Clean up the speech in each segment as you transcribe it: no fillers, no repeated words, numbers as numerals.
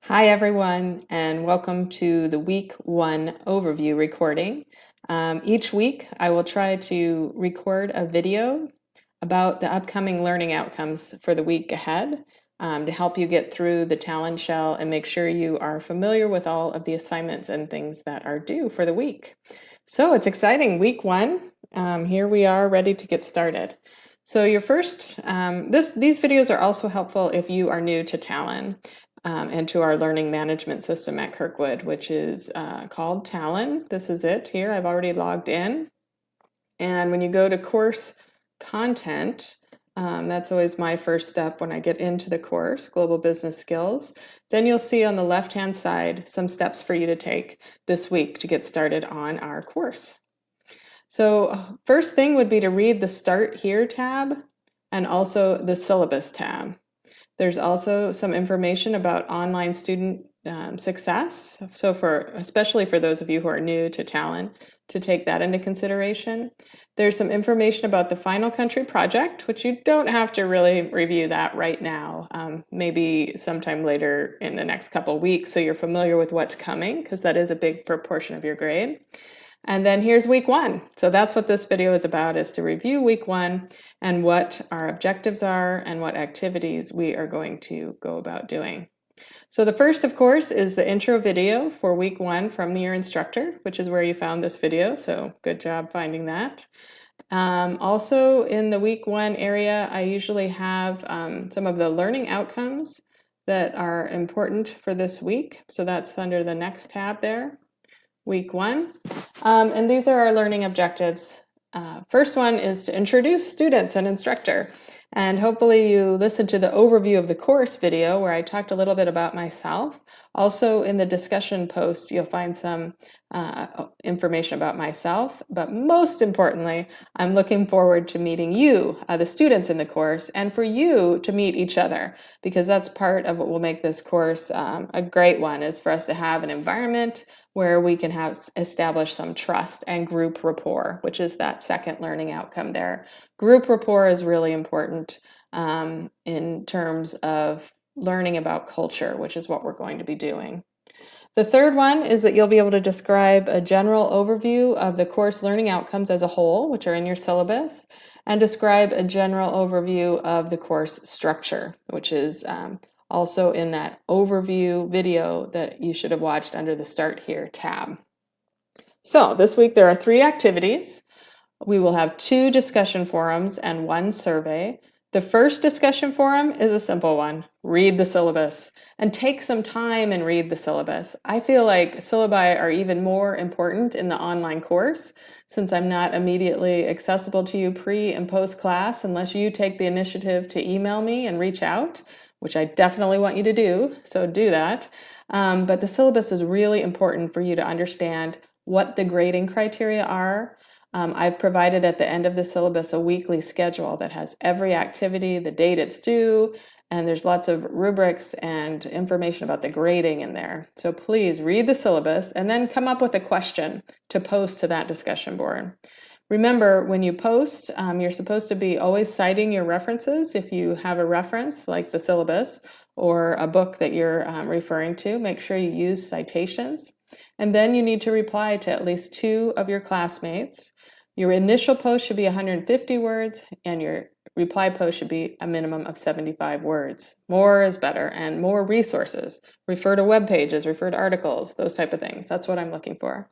Hi everyone, and welcome to the week 1 overview recording. Each week I will try to record a video about the upcoming learning outcomes for the week ahead to help you get through the Talon Shell and make sure you are familiar with all of the assignments and things that are due for the week. So it's exciting, week 1. Here we are ready to get started. So your first, these videos are also helpful if you are new to Talon. And to our learning management system at Kirkwood, which is called Talon. This is it here. I've already logged in. And when you go to course content, that's always my first step when I get into the course, Global Business Skills. Then you'll see on the left-hand side some steps for you to take this week to get started on our course. So first thing would be to read the Start Here tab and also the Syllabus tab. There's also some information about online student success. So especially for those of you who are new to Talon, to take that into consideration. There's some information about the final country project, which you don't have to really review that right now, maybe sometime later in the next couple weeks so you're familiar with what's coming, because that is a big proportion of your grade. And then here's week 1. So that's what this video is about, is to review week 1 and what our objectives are and what activities we are going to go about doing. So the first, of course, is the intro video for week 1 from your instructor, which is where you found this video. So good job finding that. Also in the week 1 area, I usually have some of the learning outcomes that are important for this week. So that's under the next tab there. Week 1. And these are our learning objectives. First one is to introduce students and instructor. And hopefully you listened to the overview of the course video where I talked a little bit about myself. Also in the discussion post, you'll find some information about myself. But most importantly, I'm looking forward to meeting you, the students in the course, and for you to meet each other, because that's part of what will make this course a great one, is for us to have an environment where we can establish some trust and group rapport, which is that second learning outcome there. Group rapport is really important in terms of learning about culture, which is what we're going to be doing. The third one is that you'll be able to describe a general overview of the course learning outcomes as a whole, which are in your syllabus, and describe a general overview of the course structure, which is also in that overview video that you should have watched under the Start Here tab. So this week there are 3 activities. We will have 2 discussion forums and 1 survey. The first discussion forum is a simple one. Read the syllabus and take some time and read the syllabus. I feel like syllabi are even more important in the online course, since I'm not immediately accessible to you pre and post class unless you take the initiative to email me and reach out, which I definitely want you to do, so do that. But the syllabus is really important for you to understand what the grading criteria are. I've provided at the end of the syllabus a weekly schedule that has every activity, the date it's due, and there's lots of rubrics and information about the grading in there. So please read the syllabus and then come up with a question to post to that discussion board. Remember, when you post, you're supposed to be always citing your references. If you have a reference like the syllabus or a book that you're referring to, make sure you use citations. And then you need to reply to at least 2 of your classmates. Your initial post should be 150 words, and your reply post should be a minimum of 75 words. More is better, and more resources. Refer to web pages, refer to articles, those type of things. That's what I'm looking for.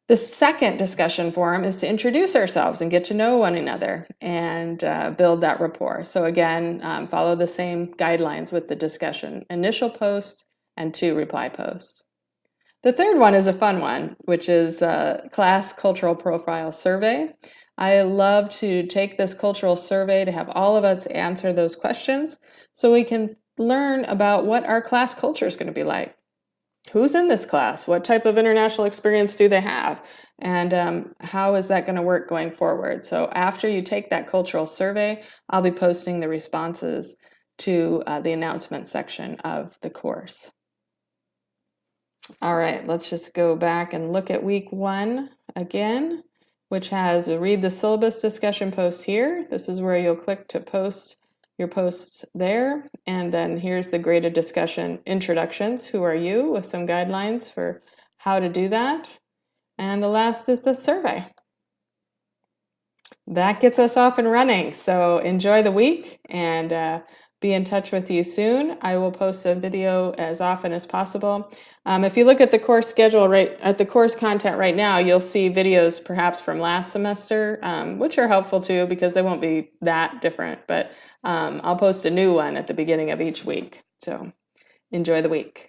The second discussion forum is to introduce ourselves and get to know one another and build that rapport. So again, follow the same guidelines with the discussion. Initial post and 2 reply posts. The third one is a fun one, which is a class cultural profile survey. I love to take this cultural survey to have all of us answer those questions so we can learn about what our class culture is going to be like. Who's in this class? What type of international experience do they have? And how is that going to work going forward? So after you take that cultural survey, I'll be posting the responses to the announcement section of the course. All right, let's just go back and look at week 1 again, which has a read the syllabus discussion post here. This is where you'll click to post your posts there. And then here's the graded discussion introductions. Who are you? With some guidelines for how to do that. And the last is the survey. That gets us off and running. So enjoy the week and be in touch with you soon. I will post a video as often as possible. If you look at the course schedule at the course content right now, you'll see videos perhaps from last semester, which are helpful too because they won't be that different. But I'll post a new one at the beginning of each week. So enjoy the week.